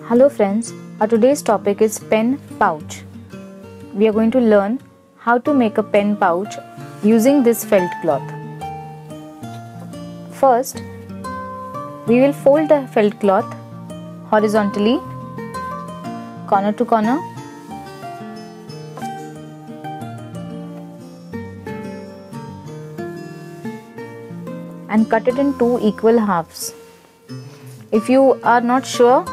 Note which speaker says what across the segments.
Speaker 1: Hello friends, our today's topic is pen pouch. We are going to learn how to make a pen pouch using this felt cloth. First, we will fold the felt cloth horizontally, corner to corner, and cut it in two equal halves. If you are not sure,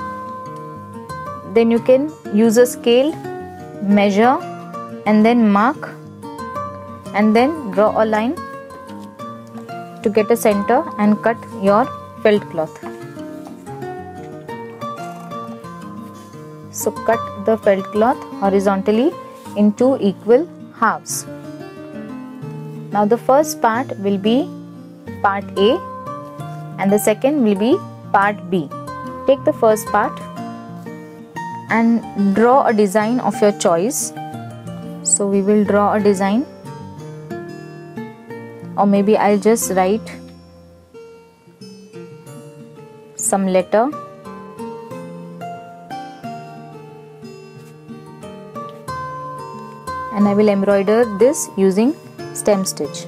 Speaker 1: then you can use a scale, measure and then mark and then draw a line to get a center and cut your felt cloth. So cut the felt cloth horizontally in two equal halves. Now the first part will be part A and the second will be part B. Take the first part and draw a design of your choice. So we will draw a design, or maybe I'll just write some letter. And I will embroider this using stem stitch.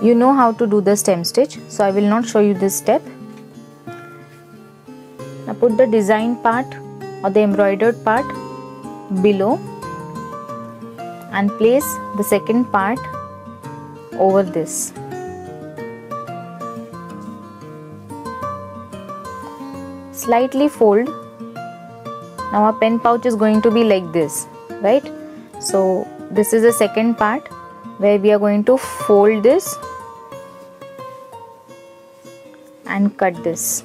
Speaker 1: You know how to do the stem stitch, so I will not show you this step. Now put the design part or the embroidered part below and place the second part over this. Slightly fold. Now our pen pouch is going to be like this, right? So this is the second part where we are going to fold this and cut this.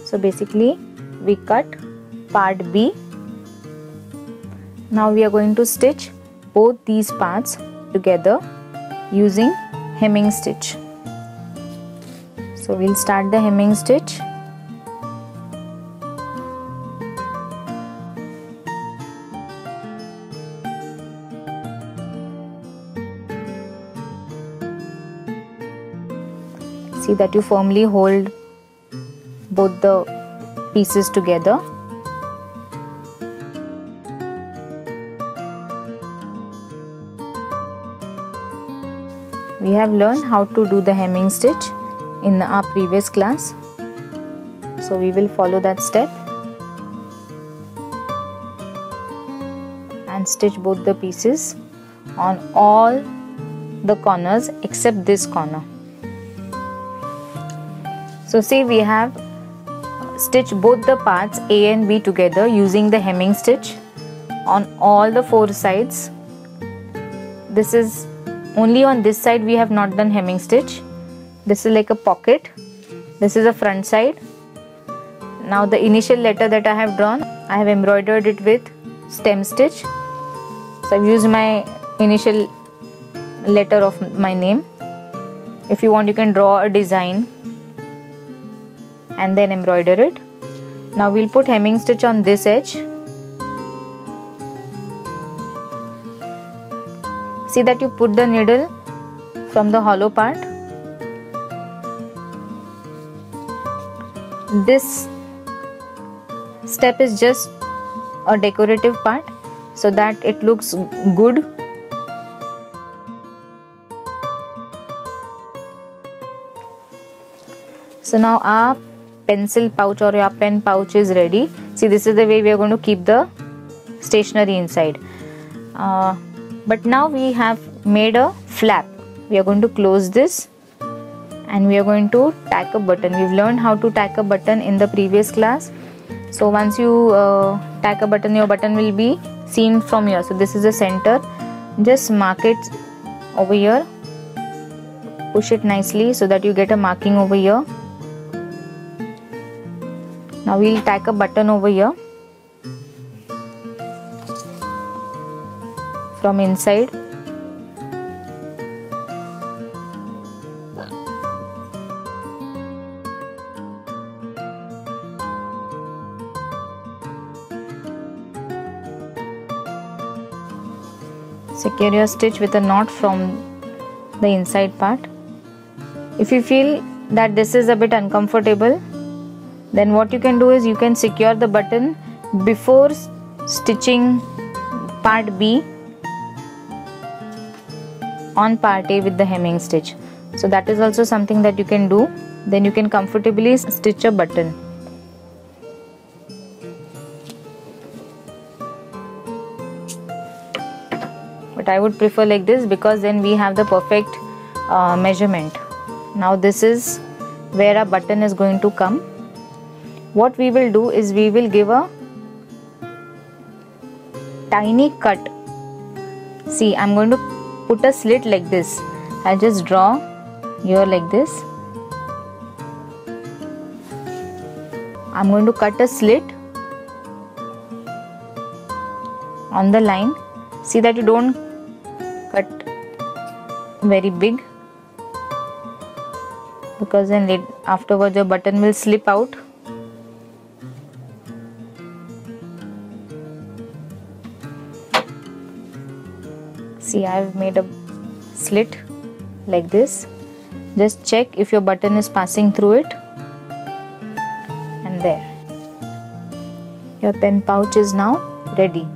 Speaker 1: So basically we cut part B. Now we are going to stitch both these parts together using hemming stitch. So we'll start the hemming stitch. See that you firmly hold both the pieces together. We have learned how to do the hemming stitch in our previous class, so we will follow that step and stitch both the pieces on all the corners except this corner. So see, we have stitched both the parts A and B together using the hemming stitch on all the four sides. This is only on this side we have not done hemming stitch. This is like a pocket. This is the front side. Now the initial letter that I have drawn, I have embroidered it with stem stitch. So I've used my initial letter of my name. If you want, you can draw a design and then embroider it. Now we'll put hemming stitch on this edge. See that you put the needle from the hollow part. This step is just a decorative part so that it looks good. So now our pencil pouch or your pen pouch is ready. See, this is the way we are going to keep the stationery inside. But now we have made a flap. We are going to close this and we are going to tack a button. We've learned how to tack a button in the previous class. So once you tack a button, your button will be seen from here. So this is the center. Just mark it over here. Push it nicely so that you get a marking over here. Now we'll tack a button over here from inside. secure your stitch with a knot from the inside part. If you feel that this is a bit uncomfortable, then what you can do is you can secure the button before stitching part B on part A with the hemming stitch. So that is also something that you can do. Then you can comfortably stitch a button. But I would prefer like this because then we have the perfect measurement. Now this is where our button is going to come. What we will do is we will give a tiny cut. See, I'm going to put a slit like this. I'll just draw here like this. I'm going to cut a slit on the line. See that you don't cut very big, because then afterwards your button will slip out. See, I've made a slit like this. Just check if your button is passing through it, and there, your pen pouch is now ready.